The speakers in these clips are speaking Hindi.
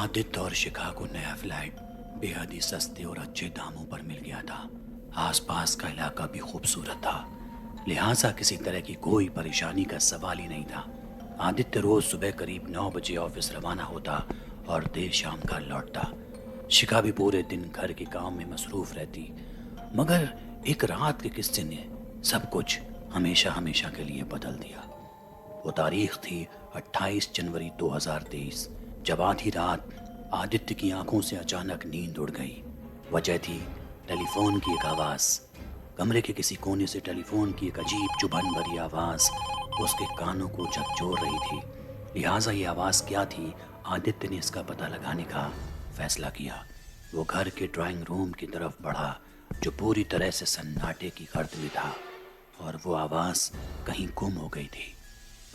आदित्य और शिखा को नया फ्लैट बेहद ही सस्ते और अच्छे दामों पर मिल गया था। आसपास का इलाका भी खूबसूरत था, लिहाजा किसी तरह की कोई परेशानी का सवाल ही नहीं था। आदित्य रोज सुबह करीब 9 बजे ऑफिस रवाना होता और देर शाम घर लौटता। शिखा भी पूरे दिन घर के काम में मसरूफ रहती। मगर एक रात के किस्से ने सब कुछ हमेशा हमेशा के लिए बदल दिया। वो तारीख थी 28 जनवरी 2023, जब आधी रात आदित्य की आंखों से अचानक नींद उड़ गई। वजह थी टेलीफोन की एक आवाज़। कमरे के किसी कोने से टेलीफोन की एक अजीब चुभन भरी आवाज़ उसके कानों को झकझोर रही थी। लिहाजा ये आवाज़ क्या थी, आदित्य ने इसका पता लगाने का फैसला किया। वो घर के ड्राइंग रूम की तरफ बढ़ा, जो पूरी तरह से सन्नाटे की गर्द में था, और वो आवाज़ कहीं गुम हो गई थी।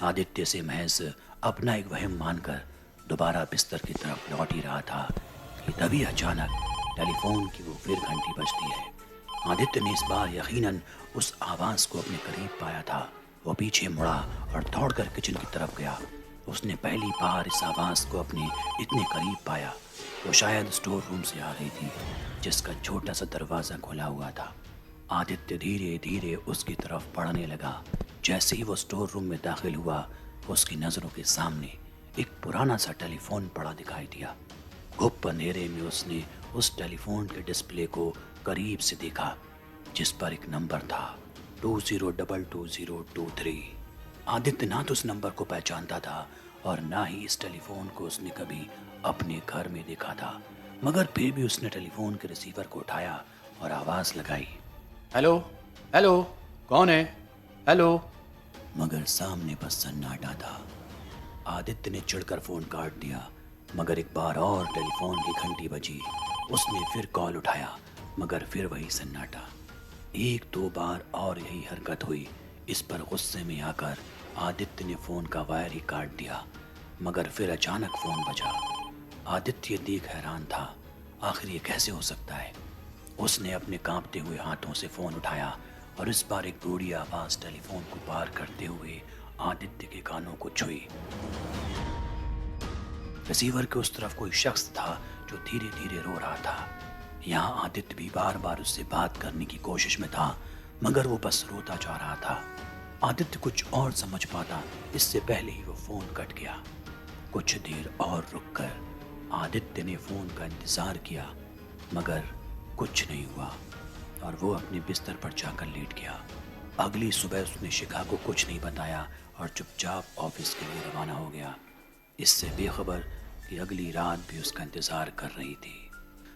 आदित्य से महज अपना एक वहम मानकर दोबारा बिस्तर की तरफ लौट ही रहा था कि तभी अचानक टेलीफोन की वो फिर घंटी बजती है। आदित्य ने इस बार यकीनन उस आवाज़ को अपने करीब पाया था। वो पीछे मुड़ा और दौड़कर किचन की तरफ गया। उसने पहली बार इस आवाज़ को अपने इतने करीब पाया। वो शायद स्टोर रूम से आ रही थी, जिसका छोटा सा दरवाज़ा खुला हुआ था। आदित्य धीरे धीरे उसकी तरफ बढ़ने लगा। जैसे ही वो स्टोर रूम में दाखिल हुआ, उसकी नज़रों के सामने एक पुराना सा टेलीफोन पड़ा दिखाई दिया। गुप्त अंधेरे में उसने उस टेलीफोन के डिस्प्ले को करीब से देखा, जिस पर एक नंबर था 20222023। आदित्य ना तो उस नंबर को पहचानता था और ना ही इस टेलीफोन को उसने कभी अपने घर में देखा था। मगर फिर भी उसने टेलीफोन के रिसीवर को उठाया और आवाज़ लगाई, हेलो हेलो, कौन है? हेलो। मगर सामने बस सन्नाटा था। आदित्य ने चिढ़कर फोन काट दिया, मगर एक बार और टेलीफोन की घंटी बजी। उसने फिर कॉल उठाया, मगर फिर वही सन्नाटा। एक दो बार और यही हरकत हुई। इस पर गुस्से में आकर आदित्य ने फोन का वायर ही काट दिया, मगर फिर अचानक फोन बजा। आदित्य देख हैरान था, आखिर ये कैसे हो सकता है। उसने अपने कांपते हुए हाथों से फोन उठाया और इस बार एक बूढ़ी आवाज टेलीफोन को पार करते हुए आदित्य के कानों को छुई। रिसीवर के उस तरफ कोई शख्स था जो धीरे धीरे रो रहा था। यहाँ आदित्य भी बार बार उससे बात करने की कोशिश में था, मगर वो बस रोता जा रहा था। आदित्य कुछ और समझ पाता इससे पहले ही वो फोन कट गया। कुछ देर और रुककर आदित्य ने फोन का इंतजार किया, मगर कुछ नहीं हुआ और वो अपने बिस्तर पर जाकर लेट गया। अगली सुबह उसने शिखा को कुछ नहीं बताया और चुपचाप ऑफिस के लिए रवाना हो गया, इससे बेखबर कि अगली रात भी उसका इंतजार कर रही थी।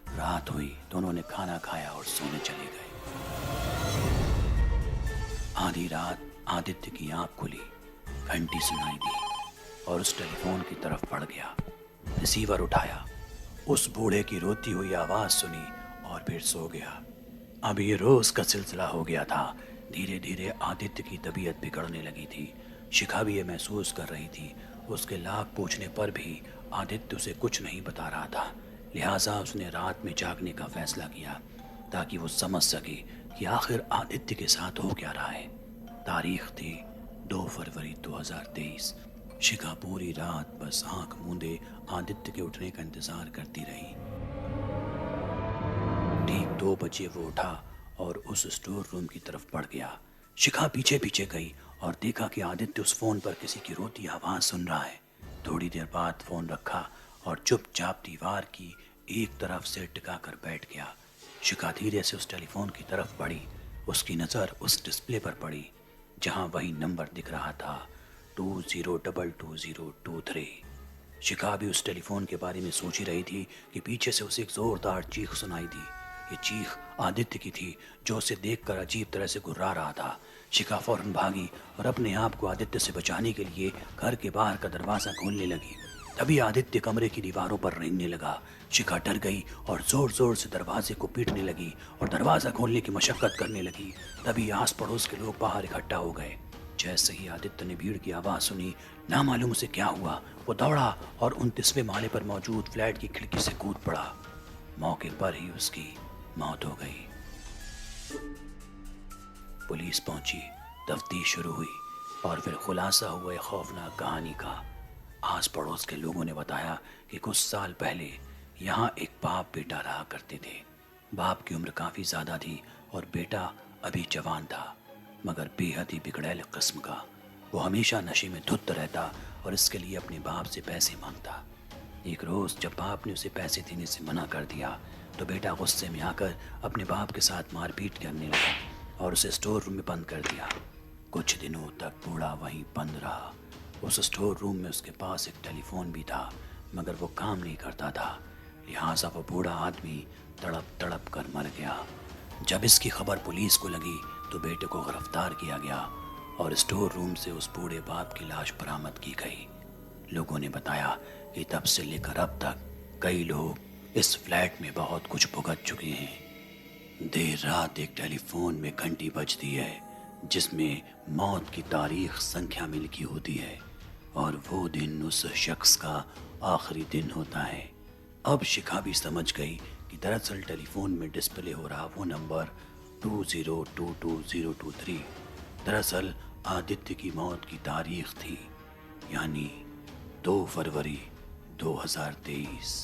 रात हुई, दोनों ने खाना खाया और सोने चले गए। आधी रात आदित्य की आंख खुली, घंटी सुनाई दी और उस टेलीफोन की तरफ बढ़ गया। रिसीवर उठाया, उस बूढ़े की रोती हुई आवाज सुनी और फिर सो गया। अब ये रोज का सिलसिला हो गया था। धीरे धीरे आदित्य की तबीयत बिगड़ने लगी थी। शिखा भी ये महसूस कर रही थी। उसके लाख पूछने पर भी आदित्य उसे कुछ नहीं बता रहा था। लिहाजा उसने रात में जागने का फैसला किया, ताकि वो समझ सके कि आखिर आदित्य के साथ हो क्या रहा है। तारीख थी 2 फरवरी 2023। शिखा पूरी रात बस आंख मूंदे आदित्य के उठने का इंतजार करती रही। ठीक 2 बजे वो उठा और उस स्टोर रूम की तरफ बढ़ गया। शिखा पीछे पीछे गई और देखा कि आदित्य उस फोन पर किसी की रोती आवाज सुन रहा है। थोड़ी देर बाद फोन रखा और चुपचाप दीवार की एक तरफ से टिका कर बैठ गया। शिखा धीरे से उस टेलीफोन की तरफ बढ़ी। उसकी नज़र उस डिस्प्ले पर पड़ी, जहां वही नंबर दिख रहा था 20222023। शिखा भी उस टेलीफोन के बारे में सोच ही रही थी कि पीछे से उसे एक जोरदार चीख सुनाई दी। ये चीख आदित्य की थी, जो उसे देखकर अजीब तरह से गुर्रा रहा था। शिखा फौरन भागी और अपने आप को आदित्य से बचाने के लिए घर के बाहर का दरवाजा खोलने लगी। तभी आदित्य कमरे की दीवारों पर रेंगने लगा। शिखा डर गई और जोर जोर से दरवाजे को पीटने लगी और दरवाजा खोलने की मशक्कत करने लगी। तभी आस पड़ोस के लोग बाहर इकट्ठा हो गए। जैसे ही आदित्य ने भीड़ की आवाज़ सुनी, ना मालूम उसे क्या हुआ, वो दौड़ा और 29वें माले पर मौजूद फ्लैट की खिड़की से कूद पड़ा। मौके पर ही उसकी मौत हो गई। पुलिस पहुंची, तफ्तीश शुरू हुई और फिर खुलासा हुआ एक खौफनाक कहानी का। आस पड़ोस के लोगों ने बताया कि कुछ साल पहले यहाँ एक बाप बेटा रहा करते थे। बाप की उम्र काफ़ी ज़्यादा थी और बेटा अभी जवान था, मगर बेहद ही बिगड़ैल किस्म का। वो हमेशा नशे में धुत रहता और इसके लिए अपने बाप से पैसे मांगता। एक रोज़ जब बाप ने उसे पैसे देने से मना कर दिया तो बेटा गुस्से में आकर अपने बाप के साथ मारपीट करने लगा और उसे स्टोर रूम में बंद कर दिया। कुछ दिनों तक बूढ़ा वहीं बंद रहा। उस स्टोर रूम में उसके पास एक टेलीफोन भी था, मगर वो काम नहीं करता था, लिहाजा वो बूढ़ा आदमी तड़प तड़प कर मर गया। जब इसकी खबर पुलिस को लगी तो बेटे को गिरफ्तार किया गया और स्टोर रूम से उस बूढ़े बाप की लाश बरामद की गई। लोगों ने बताया कि तब से लेकर अब तक कई लोग इस फ्लैट में बहुत कुछ भुगत चुके हैं। देर रात एक टेलीफोन में घंटी बजती है जिसमें मौत की तारीख संख्या में लिखी होती है और वो दिन उस शख्स का आखिरी दिन होता है। अब शिखा भी समझ गई कि दरअसल टेलीफोन में डिस्प्ले हो रहा वो नंबर 20222023 दरअसल आदित्य की मौत की तारीख थी, यानी 2 फरवरी 2023।